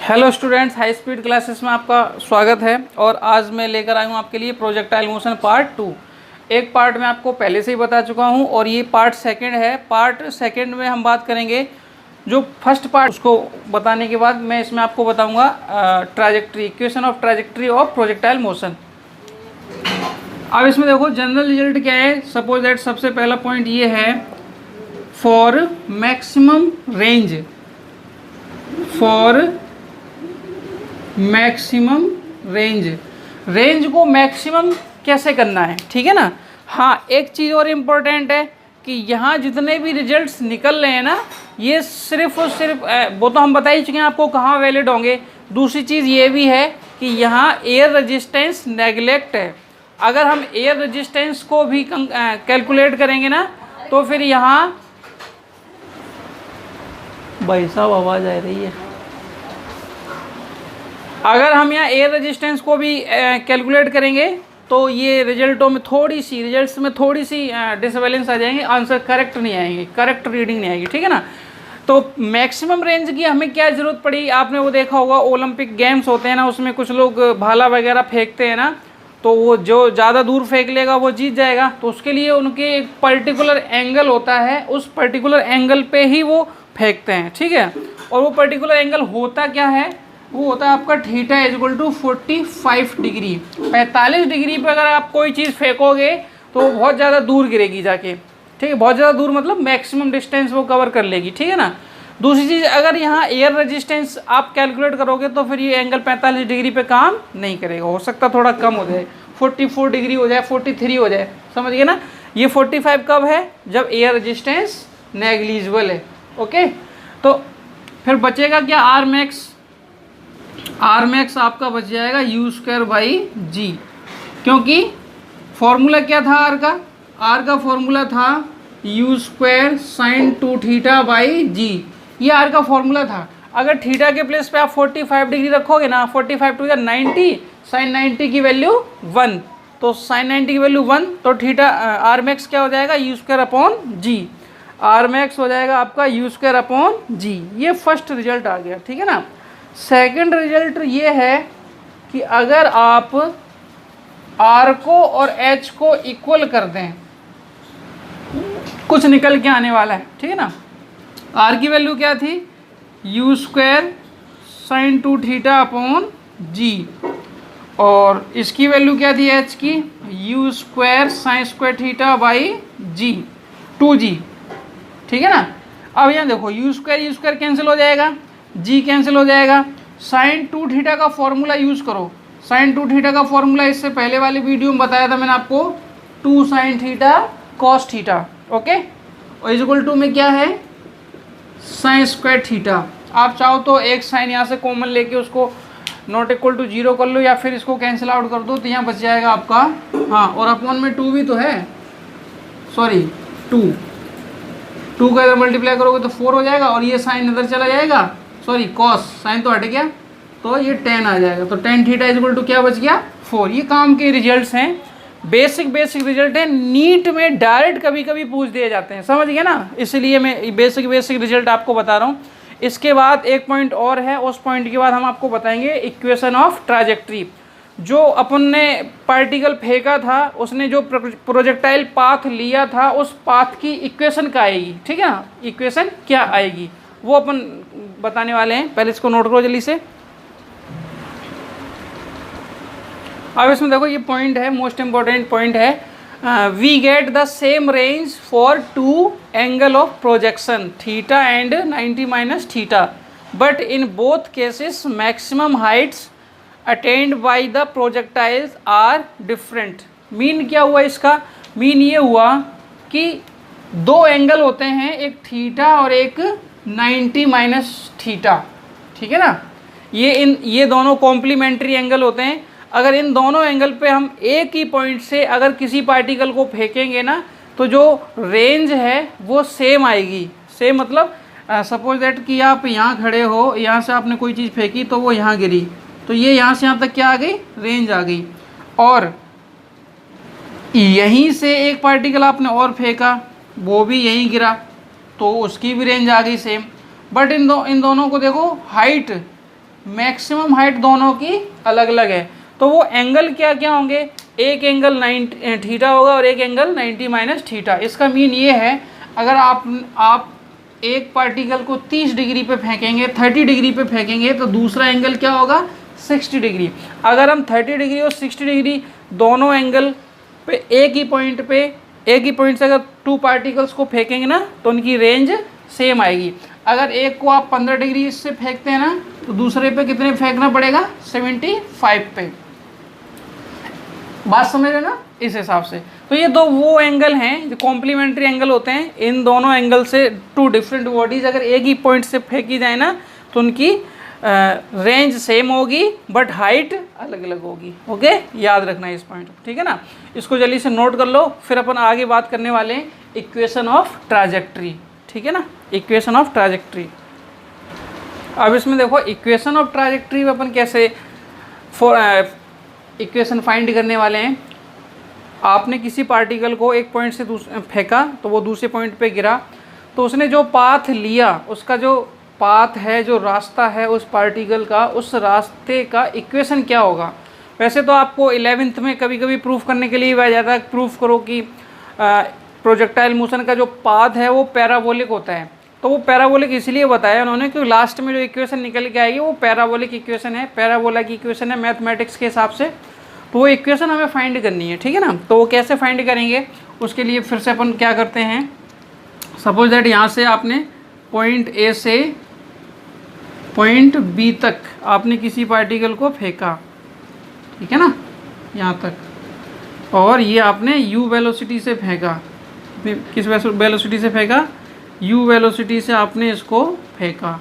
Hello students, high speed classes में आपका स्वागत है। और आज मैं लेकर आया हूँ आपके लिए प्रोजेक्टाइल मोशन पार्ट 2। एक पार्ट मैं आपको पहले से ही बता चुका हूँ और ये पार्ट सेकंड है। पार्ट सेकंड में हम बात करेंगे जो फर्स्ट पार्ट, उसको बताने के बाद मैं इसमें आपको बताऊँगा trajectory, equation of trajectory of projectile motion. अब इसमें देखो जनरल रिजल्ट क्या है। सपोज दैट सबसे पहला पॉइंट ये है, for maximum range, for maximum range, range को मैक्सिमम कैसे करना है, ठीक है ना। हाँ, एक चीज़ और इम्पोर्टेंट है कि यहाँ जितने भी रिजल्ट्स निकल रहे हैं ना, ये सिर्फ और सिर्फ वो तो हम बता ही चुके हैं आपको कहाँ वैलिड होंगे। दूसरी चीज़ ये भी है कि यहाँ एयर रेजिस्टेंस नेगलेक्ट है। अगर हम एयर रेजिस्टेंस को भी कैलकुलेट करेंगे ना, तो फिर यहाँ भाई साहब आवाज़ आ रही है। अगर हम यहाँ एयर रेजिस्टेंस को भी कैलकुलेट करेंगे तो ये रिजल्टों में रिजल्ट्स में थोड़ी सी डिसबैलेंस आ जाएंगे, आंसर करेक्ट नहीं आएंगे, करेक्ट रीडिंग नहीं आएगी, ठीक है ना। तो मैक्सिमम रेंज की हमें क्या ज़रूरत पड़ी, आपने वो देखा होगा ओलंपिक गेम्स होते हैं ना, उसमें कुछ लोग भाला वगैरह फेंकते हैं ना, तो वो जो ज़्यादा दूर फेंक लेगा वो जीत जाएगा। तो उसके लिए उनके एक पर्टिकुलर एंगल होता है, उस पर्टिकुलर एंगल पे ही वो फेंकते हैं, ठीक है। और वो पर्टिकुलर एंगल होता क्या है, वो होता है आपका theta equal to 45 degree. 45 degree पे अगर आप कोई चीज़ फेंकोगे तो बहुत ज़्यादा दूर गिरेगी जाके, ठीक है। बहुत ज़्यादा दूर मतलब मैक्सिमम डिस्टेंस वो कवर कर लेगी, ठीक है ना। दूसरी चीज़, अगर यहाँ एयर रेजिस्टेंस आप कैलकुलेट करोगे तो फिर ये एंगल 45 डिग्री पे काम नहीं करेगा। हो सकता थोड़ा कम हो जाए, 44 डिग्री हो जाए, 43 हो जाए, समझ गए ना। ये 45 कब है, जब एयर रेजिस्टेंस नेग्लिजिबल है, ओके। तो फिर बचेगा क्या, आर मैक्स। आर मैक्स आपका बच जाएगा यू स्क्वायर बाई जी, क्योंकि फॉर्मूला क्या था आर का, आर का फॉर्मूला था u square sine 2 theta by g. ये आर का फॉर्मूला था। अगर थीटा के प्लेस पे आप 45 डिग्री रखोगे ना, 45 टू 90, साइन 90 की वैल्यू 1, तो साइन 90 की वैल्यू 1, तो थीटा आर मैक्स क्या हो जाएगा, u square upon g. R max हो जाएगा आपका यू स्क्वायर अपॉन जी। ये फर्स्ट रिजल्ट आ गया, ठीक है ना। सेकंड रिजल्ट ये है कि अगर आप R को और H को इक्वल कर दें, कुछ निकल के आने वाला है, ठीक है ना। R की वैल्यू क्या थी, u square sine 2 theta upon g, और इसकी वैल्यू क्या थी H की, u square sine square theta by g, 2g, ठीक है ना। अब यहाँ देखो यू स्क्वायर कैंसिल हो जाएगा, जी कैंसिल हो जाएगा। साइन 2 थीटा का फॉर्मूला यूज़ करो। साइन 2 थीटा का फॉर्मूला इससे पहले वाली वीडियो में बताया था मैंने आपको, 2 sine theta cos theta, okay. और इक्वल टू में क्या है, साइन स्क्वायर थीटा। आप चाहो तो एक साइन यहाँ से कॉमन लेके उसको नॉट इक्वल टू 0 कर लो, या फिर इसको कैंसिल आउट कर दो, तो यहाँ बच जाएगा आपका, हाँ, और अपॉन में 2 भी तो है, सॉरी 2 का इधर मल्टीप्लाई करोगे तो 4 हो जाएगा, और ये साइन इधर चला जाएगा, सॉरी कॉस, साइन तो हट गया, तो ये 10 आ जाएगा। तो 10 थीटा इक्वल टू क्या बच गया, 4। ये काम के रिजल्ट्स हैं, बेसिक रिजल्ट है। नीट में डायरेक्ट कभी कभी पूछ दिए जाते हैं, समझ गए ना, इसलिए मैं बेसिक रिजल्ट आपको बता रहा हूँ। इसके बाद एक पॉइंट और है, उस पॉइंट के बाद हम आपको बताएंगे इक्वेशन ऑफ ट्रैजेक्टरी। जो अपन ने पार्टिकल फेंका था, उसने जो प्रोजेक्टाइल पाथ लिया था, उस पाथ की इक्वेशन क्या आएगी, ठीक है ना, इक्वेशन क्या आएगी वो अपन बताने वाले हैं। पहले इसको नोट करो जल्दी से। अब इसमें देखो ये पॉइंट है, मोस्ट इंपॉर्टेंट पॉइंट है, we get the same range for 2 angle of projection theta and 90 minus theta, but in both cases maximum heights attend by the projectiles are different. Mean क्या हुआ इसका, मीन ये हुआ कि 2 angle होते हैं, एक थीटा और एक 90 माइनस थीटा, ठीक है ना। ये दोनों कॉम्प्लीमेंट्री एंगल होते हैं। अगर इन दोनों एंगल पे हम एक ही पॉइंट से अगर किसी पार्टिकल को फेंकेंगे ना, तो जो रेंज है वो सेम आएगी। सेम मतलब सपोज दैट कि आप यहाँ खड़े हो, यहाँ से आपने कोई चीज़ फेंकी तो वो यहाँ गिरी, तो ये यहाँ से यहाँ तक क्या आ गई, रेंज आ गई। और यहीं से एक पार्टिकल आपने और फेंका, वो भी यहीं गिरा, तो उसकी भी रेंज आ गई सेम। बट इन दोनों को देखो, हाइट मैक्सिमम हाइट दोनों की अलग अलग है, तो वो एंगल क्या क्या होंगे, एक एंगल 90 थीटा होगा और एक एंगल 90 माइनस थीटा। इसका मीन ये है, अगर आप एक पार्टिकल को 30 डिग्री पे फेंकेंगे, 30 डिग्री पे फेंकेंगे, तो दूसरा एंगल क्या होगा, 60 डिग्री। अगर हम 30 डिग्री और 60 डिग्री दोनों एंगल पे एक ही पॉइंट से अगर 2 पार्टिकल्स को फेंकेंगे ना, तो उनकी रेंज सेम आएगी। अगर एक को आप 15 डिग्री से फेंकते हैं ना, तो दूसरे पे कितने फेंकना पड़ेगा, 75 पे। बात समझ रहे ना, इस हिसाब से। तो ये दो वो एंगल हैं जो कॉम्प्लीमेंट्री एंगल होते हैं। इन दोनों एंगल से 2 डिफरेंट बॉडीज अगर एक ही पॉइंट से फेंकी जाए ना, तो उनकी रेंज सेम होगी बट हाइट अलग अलग होगी। ओके, याद रखना है इस पॉइंट, ठीक है ना। इसको जल्दी से नोट कर लो, फिर अपन आगे बात करने वाले हैं इक्वेशन ऑफ ट्राजेक्ट्री, ठीक है ना, इक्वेशन ऑफ ट्राजेक्ट्री। अब इसमें देखो इक्वेशन ऑफ ट्राजेक्ट्री में अपन कैसे इक्वेशन फाइंड करने वाले हैं। आपने किसी पार्टिकल को एक पॉइंट से फेंका, तो वो दूसरे पॉइंट पे गिरा, तो उसने जो पाथ लिया, उसका जो पाथ है, जो रास्ता है उस पार्टिकल का, उस रास्ते का इक्वेशन क्या होगा। वैसे तो आपको 11th में कभी कभी प्रूफ करने के लिए वह जाता है, प्रूफ करो कि प्रोजेक्टाइल मोशन का जो पाथ है वो पैराबोलिक होता है। तो वो पैराबोलिक इसलिए बताया उन्होंने कि लास्ट में जो इक्वेशन निकल के आएगी वो पैराबोलिक इक्वेशन है, पैराबोला की इक्वेशन है मैथमेटिक्स के हिसाब से। तो वो इक्वेशन हमें फाइंड करनी है, ठीक है ना। तो वो कैसे फाइंड करेंगे, उसके लिए फिर से अपन क्या करते हैं, सपोज दैट यहाँ से आपने पॉइंट ए से पॉइंट बी तक आपने किसी पार्टिकल को फेंका, ठीक है ना, यहाँ तक, और ये आपने u वेलोसिटी से फेंका। किस वेलोसिटी से फेंका, u वेलोसिटी से आपने इसको फेंका।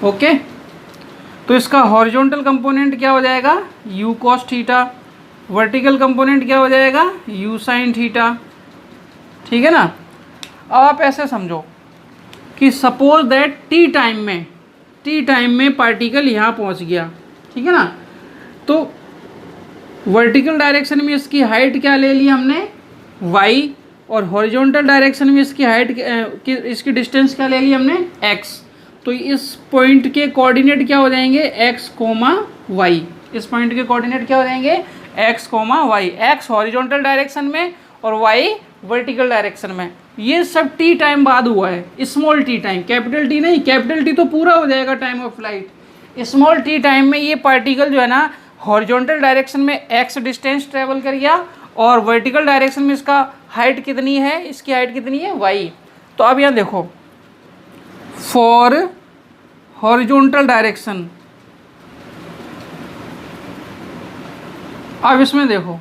ओके, तो इसका हॉरिजॉन्टल कंपोनेंट क्या हो जाएगा, u cos theta, vertical component क्या हो जाएगा, u sin थीटा, ठीक है ना। अब आप ऐसे समझो कि सपोज दैट t टाइम में पार्टिकल यहाँ पहुँच गया, ठीक है ना। तो वर्टिकल डायरेक्शन में इसकी हाइट क्या ले ली हमने, y, और हॉरिजॉन्टल डायरेक्शन में इसकी हाइट इसकी डिस्टेंस क्या ले ली हमने, x। तो इस पॉइंट के कोऑर्डिनेट क्या हो जाएंगे, x, y। इस पॉइंट के कोऑर्डिनेट क्या हो जाएंगे, x, y। x horizontal direction में और y वर्टिकल डायरेक्शन में। ये सब t टाइम बाद हुआ है, small t time, capital T नहीं, कैपिटल T तो पूरा हो जाएगा time of flight. Small t time में ये पार्टिकल जो है ना, हॉरिजॉन्टल डायरेक्शन में x डिस्टेंस ट्रेवल कर गया और वर्टिकल डायरेक्शन में इसका हाइट कितनी है, इसकी हाइट कितनी है, y। तो अब यहाँ देखो, फॉर हॉरिजॉन्टल डायरेक्शन, अब इसमें देखो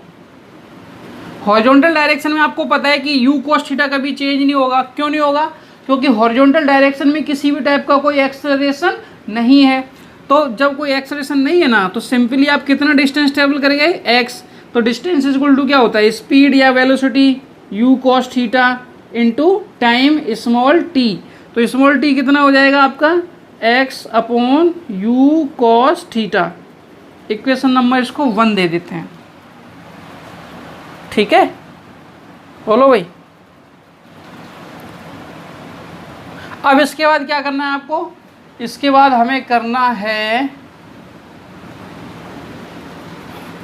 हॉरिजॉन्टल डायरेक्शन में आपको पता है कि u cos थीटा कभी चेंज नहीं होगा। क्यों नहीं होगा, क्योंकि हॉरिजॉन्टल डायरेक्शन में किसी भी टाइप का कोई एक्सेलरेशन नहीं है। तो जब कोई एक्सेलरेशन नहीं है ना, तो सिंपली आप कितना डिस्टेंस ट्रेवल करेंगे, x। तो डिस्टेंस इज इक्वल टू क्या होता है, स्पीड या velocity u cos theta into time small t। तो स्मॉल t कितना हो जाएगा आपका, x upon u cos theta. Equation number इसको 1 दे देते हैं, ठीक है। बोलो भाई। अब इसके बाद क्या करना है आपको, इसके बाद हमें करना है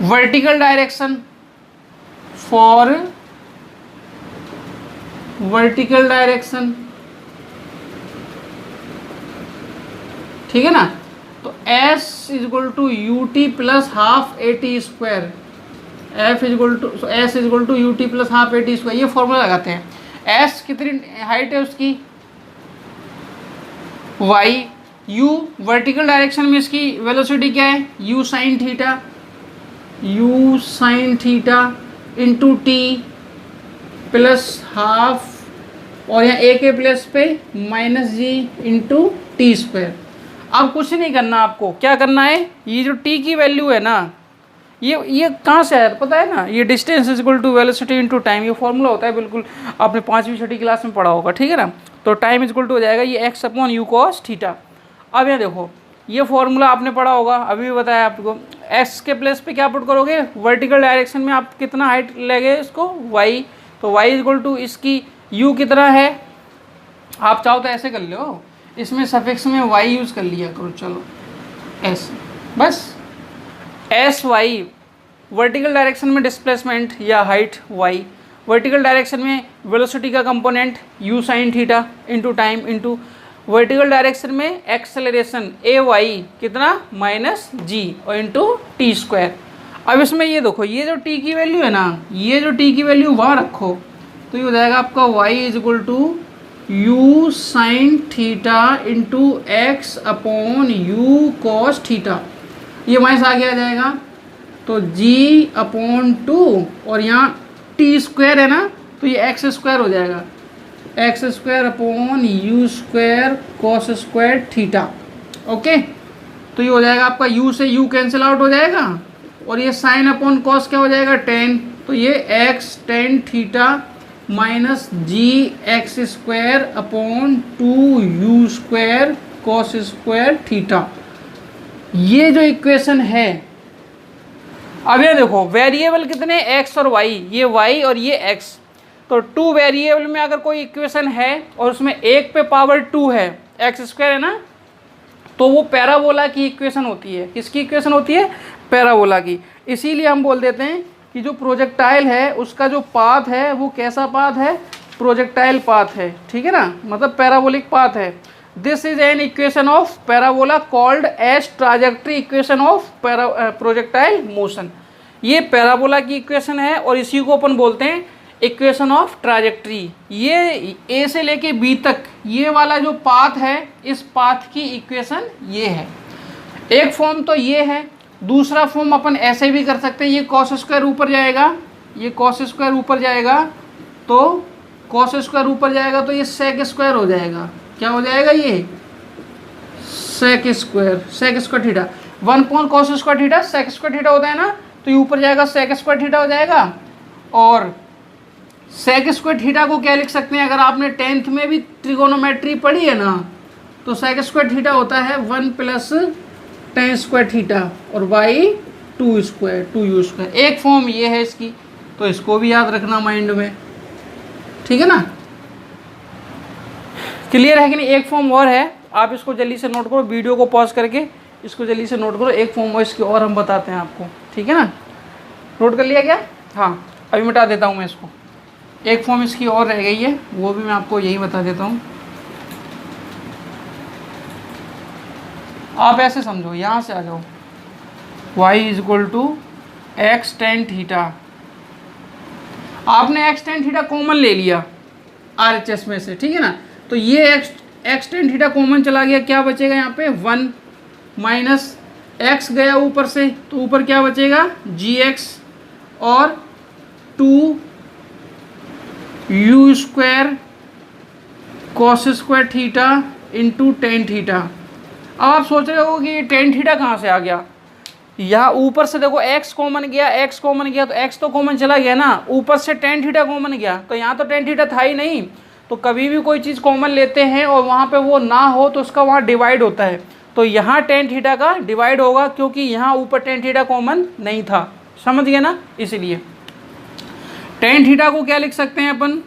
vertical direction, for vertical direction, ठीक है ना। तो s is equal to u t plus half a t square, f is equal to s is equal to u t plus half a t square. ये formula लगाते हैं। s कितनी height है उसकी, y, u वर्टिकल डायरेक्शन में इसकी velocity क्या है, u sin theta, u sin theta into T plus half, और यहाँ a के प्लस पे माइनस जी इंटू टी स्क्वायर। अब कुछ नहीं करना, आपको क्या करना है, ये जो t की वैल्यू है ना, ये कहाँ से आया पता है ना, ये distance is equal to velocity into time. ये फॉर्मूला होता है, बिल्कुल आपने 5वीं 6वीं क्लास में पढ़ा होगा, ठीक है ना। तो टाइम इज इक्वल टू हो जाएगा ये x upon you cos theta. अब यहाँ देखो, ये फॉर्मूला आपने पढ़ा होगा, अभी भी बताया आपको। x के प्लेस पे क्या पुट करोगे, वर्टिकल डायरेक्शन में आप कितना हाइट लेंगे इसको, y। तो y इज इक्वल टू इसकी u कितना है, आप चाहो तो ऐसे कर लो, इसमें सफिक्स में y यूज़ कर लिया करो। चलो s, बस एस वाई वर्टिकल डायरेक्शन में डिस्प्लेसमेंट या हाइट y, वर्टिकल डायरेक्शन में वेलोसिटी का component u sign theta into time into vertical direction में एक्सेलरेशन ए वाई कितना माइनस जी और इंटू टी स्क्वायर। अब इसमें ये देखो, ये जो t की वैल्यू है ना, ये जो t की वैल्यू वहाँ रखो तो ये हो जाएगा आपका y is equal to u sine theta into x upon u cos theta, ये वहाँ से आगे आ जाएगा तो g अपॉन 2 और यहाँ टी स्क्वायर है ना तो ये एक्स स्क्वायर हो जाएगा, x square upon you square cos square theta. Okay, तो ये हो जाएगा आपका u से u कैंसिल आउट हो जाएगा और ये साइन अपॉन कॉस क्या हो जाएगा टेन, तो ये x tan theta minus g x square upon 2u square cos square theta. ये जो इक्वेशन है, अब ये देखो वेरिएबल कितने x और y, ये y और ये x, तो 2 वेरिएबल में अगर कोई इक्वेशन है और उसमें एक पे पावर 2 है, एक्स स्क्वायर है ना, तो वो पैराबोला की इक्वेशन होती है। किसकी इक्वेशन होती है? पैराबोला की। इसीलिए हम बोल देते हैं कि जो प्रोजेक्टाइल है उसका जो पाथ है वो कैसा पाथ है? प्रोजेक्टाइल पाथ है, ठीक है ना, मतलब पैराबोलिक पाथ है। This is an equation of parabola called as trajectory equation of projectile motion. ये पैराबोला की इक्वेशन है और इसी को अपन बोलते हैं इक्वेशन ऑफ ट्राजेक्टरी। ये ए से लेके बी तक ये वाला जो पाथ है, इस पाथ की इक्वेशन ये है। एक फॉर्म तो ये है, दूसरा फॉर्म अपन ऐसे भी कर सकते हैं, ये कॉस स्क्वायर ऊपर जाएगा, ये कॉस स्क्वायर ऊपर जाएगा, तो कॉस स्क्वायर ऊपर जाएगा तो ये सेक स्क्वायर हो जाएगा। क्या हो जाएगा? ये sec square theta, 1 upon cos square theta sec square theta होता है ना, तो ये ऊपर जाएगा सेक स्क्वायर थीटा हो जाएगा। और सेक स्क्वायर थीटा को क्या लिख सकते हैं? अगर आपने 10th में भी ट्रिगोनोमेट्री पढ़ी है ना, तो सेक स्क्वायर थीटा होता है 1 प्लस टेन स्क्वायर थीटा और बाई 2 स्क्वायर 2u स्क्वायर। एक फॉर्म ये है इसकी, तो इसको भी याद रखना माइंड में, ठीक है ना। क्लियर है कि नहीं? एक फॉर्म और है, आप इसको जल्दी से नोट करो, वीडियो को पॉज करके इसको जल्दी से नोट करो। एक फॉर्म और इसकी और हम बताते हैं आपको, ठीक है ना। नोट कर लिया क्या? हाँ, अभी मिटा देता हूँ मैं इसको। एक फॉर्म इसकी और रह गई है, वो भी मैं आपको यही बता देता हूँ। आप ऐसे समझो, यहाँ से आ जाओ, y is equal to x tan theta. आपने एक्स टेन थीटा कॉमन ले लिया RHS में से, ठीक है ना, तो ये एक्स टेन थीटा कॉमन चला गया, क्या बचेगा यहाँ पे? 1 माइनस एक्स गया ऊपर से, तो ऊपर क्या बचेगा? gx और 2u square cos square theta into tan theta. अब आप सोच रहे हो कि ये टेन थीटा कहाँ से आ गया? यहाँ ऊपर से देखो x कॉमन गया, x कॉमन गया तो x तो कॉमन चला गया ना, ऊपर से टेन थीटा कॉमन गया, तो यहाँ तो टेन थीटा था ही नहीं। तो कभी भी कोई चीज़ कॉमन लेते हैं और वहाँ पे वो ना हो तो उसका वहाँ डिवाइड होता है, तो यहाँ टेन थीटा का डिवाइड होगा, क्योंकि यहाँ ऊपर टेन थीटा कॉमन नहीं था। समझ गए ना? इसलिए टेन थीटा को क्या लिख सकते हैं अपन?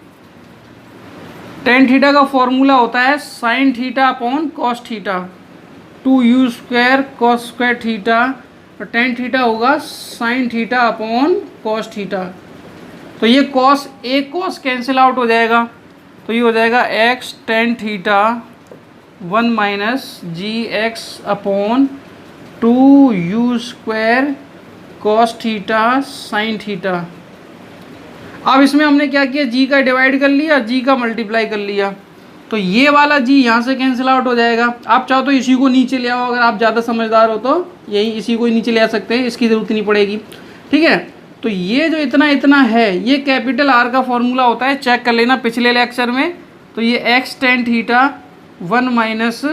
टेन थीटा का फॉर्मूला होता है sine theta upon cos theta, 2u square cos square theta, और टेन थीटा होगा sine theta upon cos theta. तो ये कॉस एक कॉस कैंसिल आउट हो जाएगा, तो ये हो जाएगा x tan theta 1 minus g x upon 2u square cos theta sine theta. अब इसमें हमने क्या किया? g का डिवाइड कर लिया, g का मल्टीप्लाई कर लिया, तो ये वाला g यहाँ से कैंसिल आउट हो जाएगा। आप चाहो तो इसी को नीचे ले आओ, अगर आप ज़्यादा समझदार हो तो यही इसी को नीचे ले आ सकते हैं, इसकी ज़रूरत नहीं पड़ेगी, ठीक है। तो ये जो इतना इतना है, ये कैपिटल R का फॉर्मूला होता है, चेक कर लेना पिछले लेक्चर में। तो ये एक्स टेन थीटा 1 माइनस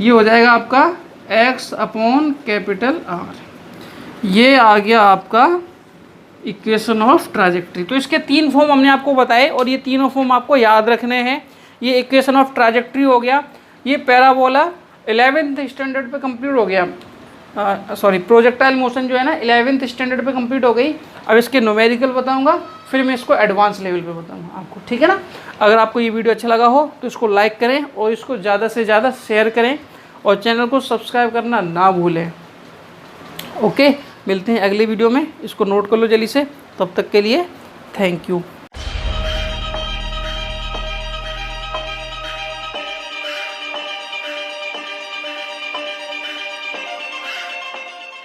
ये हो जाएगा आपका x अपॉन कैपिटल R। ये आ गया आपका इक्वेशन ऑफ ट्राजेक्टरी। तो इसके 3 फॉर्म हमने आपको बताए और ये तीनों फॉर्म आपको याद रखने हैं। ये इक्वेशन ऑफ ट्राजेक्टरी हो गया, ये पैराबोला 11th स्टैंडर्ड पे कंप्लीट हो गया। सॉरी प्रोजेक्टाइल मोशन जो है ना 11th स्टैंडर्ड पे कंप्लीट हो गई। अब इसके न्यूमेरिकल बताऊंगा, फिर मैं इसको एडवांस लेवल पे बताऊंगा आपको, ठीक है ना। अगर आपको ये वीडियो अच्छा लगा हो तो इसको लाइक करें और इसको ज़्यादा से ज़्यादा शेयर करें और चैनल को सब्सक्राइब करना ना भूलें। ओके, मिलते हैं अगले वीडियो में, इसको नोट कर लो जल्दी से। तब तक के लिए थैंक यू।